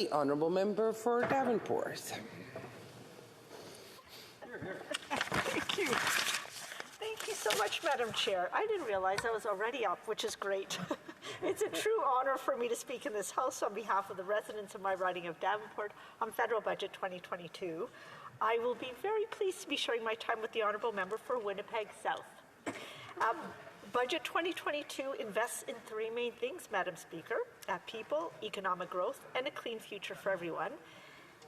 The Honourable Member for Davenport. Thank you. Thank you so much, Madam Chair. I didn't realize I was already up, which is great. It's a true honor for me to speak in this House on behalf of the residents of my riding of Davenport on Federal Budget 2022. I will be very pleased to be sharing my time with the Honourable Member for Winnipeg South. Budget 2022 invests in three main things, Madam Speaker: people, economic growth, and a clean future for everyone.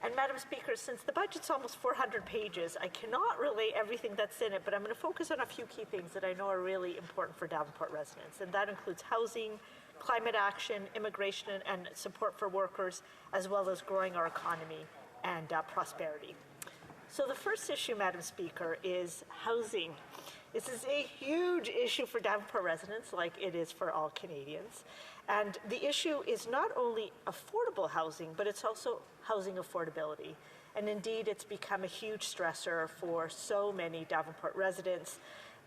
And Madam Speaker, since the budget's almost 400 pages, I cannot relay everything that's in it, but I'm going to focus on a few key things that I know are really important for Davenport residents, and that includes housing, climate action, immigration, and support for workers, as well as growing our economy and prosperity. So the first issue, Madam Speaker, is housing. This is a huge issue for Davenport residents, like it is for all Canadians. And the issue is not only affordable housing, but it's also housing affordability. And indeed, it's become a huge stressor for so many Davenport residents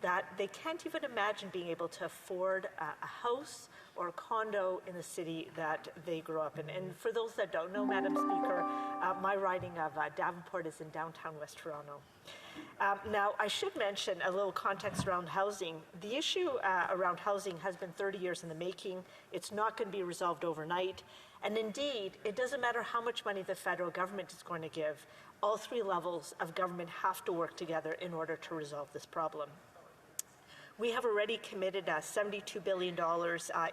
that they can't even imagine being able to afford a house or a condo in the city that they grew up in. And for those that don't know, Madam Speaker, my riding of Davenport is in downtown West Toronto. Now, I should mention a little context around housing. The issue around housing has been 30 years in the making. It's not going to be resolved overnight. And indeed, it doesn't matter how much money the federal government is going to give. All three levels of government have to work together in order to resolve this problem. We have already committed $72 billion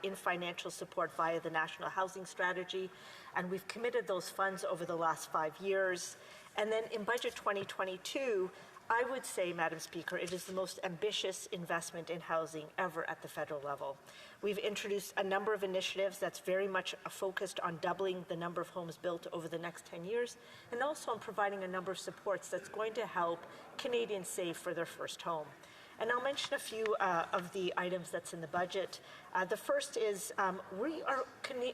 in financial support via the National Housing Strategy, and we've committed those funds over the last 5 years. And then in Budget 2022, I would say, Madam Speaker, it is the most ambitious investment in housing ever at the federal level. We've introduced a number of initiatives that's very much focused on doubling the number of homes built over the next 10 years, and also on providing a number of supports that's going to help Canadians save for their first home. And I'll mention a few of the items that's in the budget. The first is we are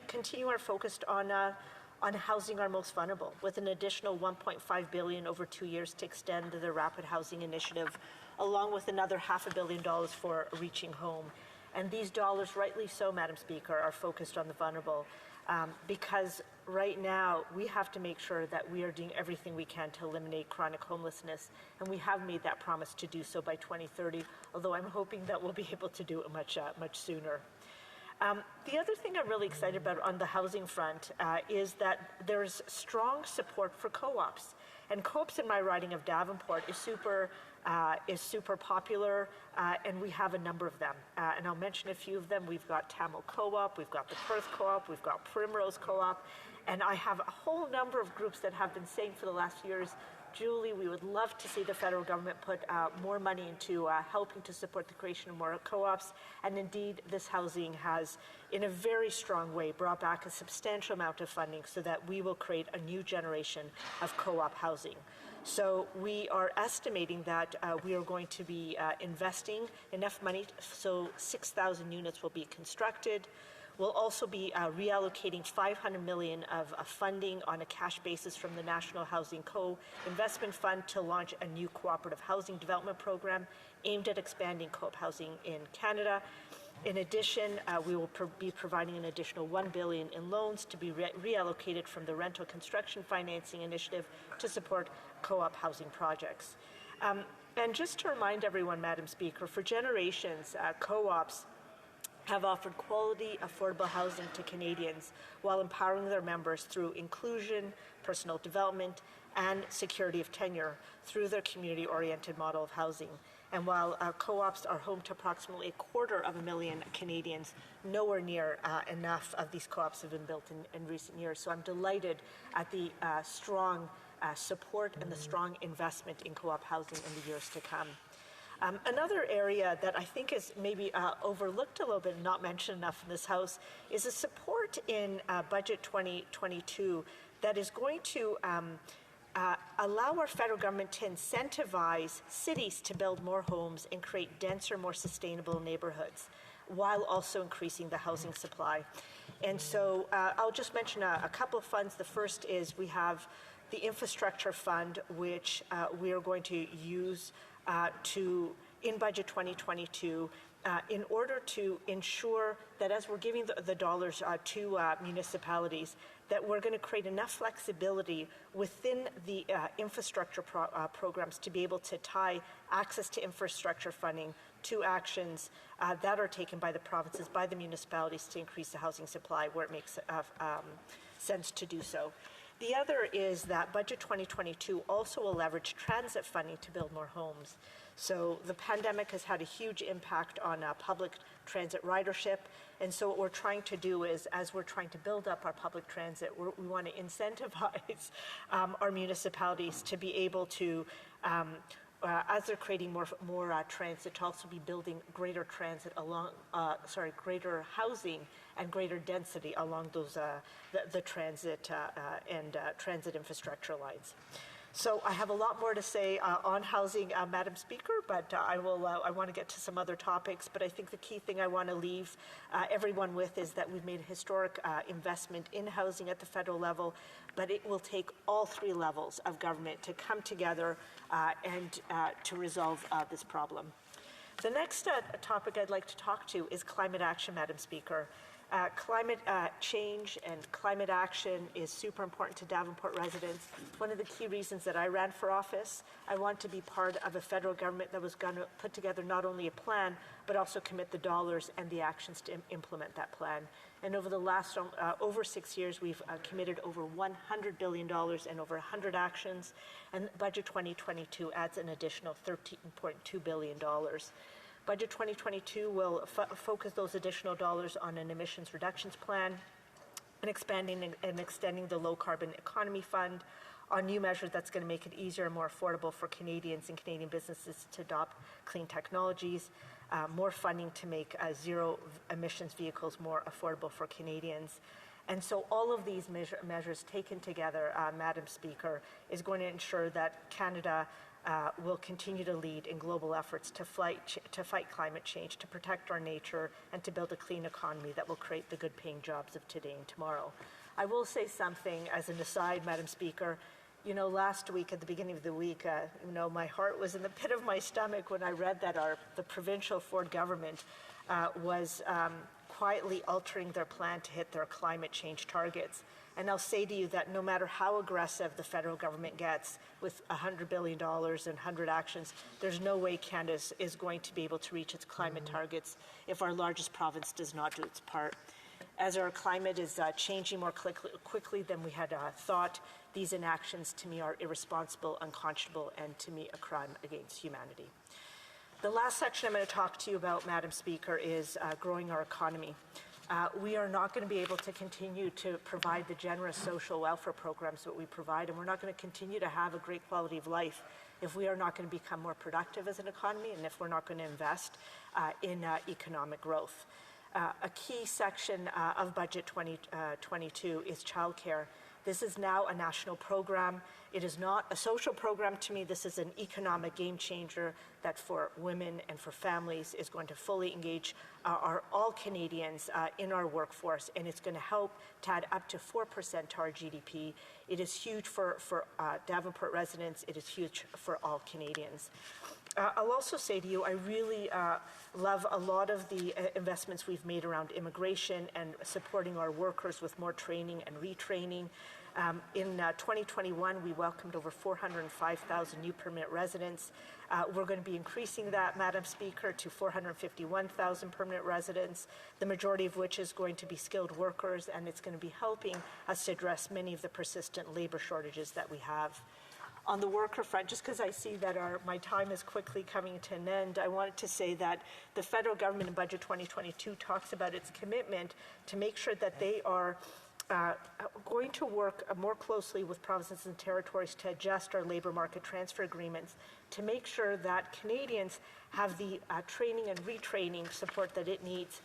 continue our focus on housing our most vulnerable, with an additional $1.5 billion over 2 years to extend the Rapid Housing Initiative, along with another $500 million for Reaching Home. And these dollars, rightly so, Madam Speaker, are focused on the vulnerable, because right now we have to make sure that we are doing everything we can to eliminate chronic homelessness, and we have made that promise to do so by 2030, although I'm hoping that we'll be able to do it much sooner. The other thing I'm really excited about on the housing front is that there's strong support for co-ops. And co-ops in my riding of Davenport is super popular, and we have a number of them. And I'll mention a few of them. We've got Tamil Co-op, we've got the Perth Co-op, we've got Primrose Co-op, and I have a whole number of groups that have been saying for the last few years, Julie, we would love to see the federal government put more money into helping to support the creation of more co-ops. And indeed, this housing has, in a very strong way, brought back a substantial amount of funding so that we will create a new generation of co-op housing. So we are estimating that we are going to be investing enough money so 6,000 units will be constructed. We'll also be reallocating $500 million of funding on a cash basis from the National Housing Co-Investment Fund to launch a new cooperative housing development program aimed at expanding co-op housing in Canada. In addition, we will be providing an additional $1 billion in loans to be reallocated from the Rental Construction Financing Initiative to support co-op housing projects. And just to remind everyone, Madam Speaker, for generations, co-ops have offered quality, affordable housing to Canadians while empowering their members through inclusion, personal development, and security of tenure through their community-oriented model of housing. And while co-ops are home to approximately 250,000 Canadians, nowhere near enough of these co-ops have been built in recent years. So I'm delighted at the strong support and the strong investment in co-op housing in the years to come. Another area that I think is maybe overlooked a little bit and not mentioned enough in this House is a support in Budget 2022 that is going to allow our federal government to incentivize cities to build more homes and create denser, more sustainable neighborhoods, while also increasing the housing supply. And so I'll just mention a couple of funds. The first is we have the Infrastructure Fund, which we are going to use in Budget 2022 in order to ensure that as we're giving the dollars to municipalities, that we're going to create enough flexibility within the infrastructure programs to be able to tie access to infrastructure funding to actions that are taken by the provinces, by the municipalities to increase the housing supply where it makes sense to do so. The other is that Budget 2022 also will leverage transit funding to build more homes. So the pandemic has had a huge impact on public transit ridership. And so what we're trying to do is, as we're trying to build up our public transit, we want to incentivize our municipalities to be able to, as they're creating more transit, to also be building greater transit along, greater housing and greater density along those the transit and transit infrastructure lines. So I have a lot more to say on housing, Madam Speaker, but I want to get to some other topics. But I think the key thing I want to leave everyone with is that we've made a historic investment in housing at the federal level, but it will take all three levels of government to come together and to resolve this problem. The next topic I'd like to talk to is climate action, Madam Speaker. Climate change and climate action is super important to Davenport residents. One of the key reasons that I ran for office, I want to be part of a federal government that was going to put together not only a plan, but also commit the dollars and the actions to implement that plan. And over the last over 6 years, we've committed over $100 billion and over 100 actions. And Budget 2022 adds an additional $13.2 billion. Budget 2022 will focus those additional dollars on an emissions reductions plan and expanding and extending the low carbon economy fund, on new measures that's going to make it easier and more affordable for Canadians and Canadian businesses to adopt clean technologies, more funding to make zero emissions vehicles more affordable for Canadians. And so all of these measures taken together, Madam Speaker, is going to ensure that Canada will continue to lead in global efforts to fight climate change, to protect our nature, and to build a clean economy that will create the good-paying jobs of today and tomorrow. I will say something as an aside, Madam Speaker. You know, last week, at the beginning of the week, my heart was in the pit of my stomach when I read that the provincial Ford government was quietly altering their plan to hit their climate change targets. And I'll say to you that no matter how aggressive the federal government gets with $100 billion and 100 actions, there's no way Canada is going to be able to reach its climate targets if our largest province does not do its part. As our climate is changing more quickly than we had thought, these inactions to me are irresponsible, unconscionable, and to me a crime against humanity. The last section I'm going to talk to you about, Madam Speaker, is growing our economy. We are not going to be able to continue to provide the generous social welfare programs that we provide, and we're not going to continue to have a great quality of life if we are not going to become more productive as an economy and if we're not going to invest in economic growth. A key section of Budget 2022 is childcare. This is now a national program. It is not a social program to me. This is an economic game changer that for women and for families is going to fully engage all Canadians in our workforce, and it's going to help to add up to 4% to our GDP. It is huge for Davenport residents. It is huge for all Canadians. I'll also say to you, I really love a lot of the investments we've made around immigration and supporting our workers with more training and retraining. In 2021, we welcomed over 405,000 new permanent residents. We're going to be increasing that, Madam Speaker, to 451,000 permanent residents, the majority of which is going to be skilled workers, and it's going to be helping us to address many of the persistent labor shortages that we have. On the worker front, just because I see that my time is quickly coming to an end, I wanted to say that the federal government in Budget 2022 talks about its commitment to make sure that they are going to work more closely with provinces and territories to adjust our labor market transfer agreements to make sure that Canadians have the training and retraining support that it needs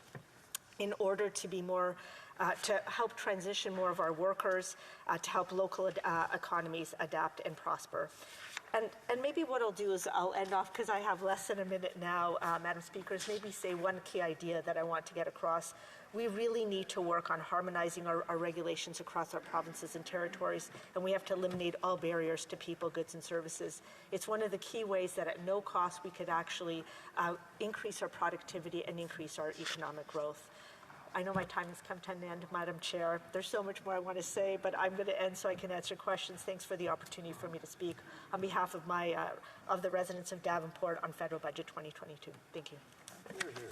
in order to be more to help transition more of our workers, to help local economies adapt and prosper. And maybe what I'll do is I'll end off, because I have less than a minute now, Madam Speaker, is maybe say one key idea that I want to get across. We really need to work on harmonizing our regulations across our provinces and territories, and we have to eliminate all barriers to people, goods, and services. It's one of the key ways that at no cost we could actually increase our productivity and increase our economic growth. I know my time has come to an end, Madam Chair. There's so much more I want to say, but I'm going to end so I can answer questions. Thanks for the opportunity for me to speak on behalf of the residents of Davenport on Federal Budget 2022. Thank you. Here, here.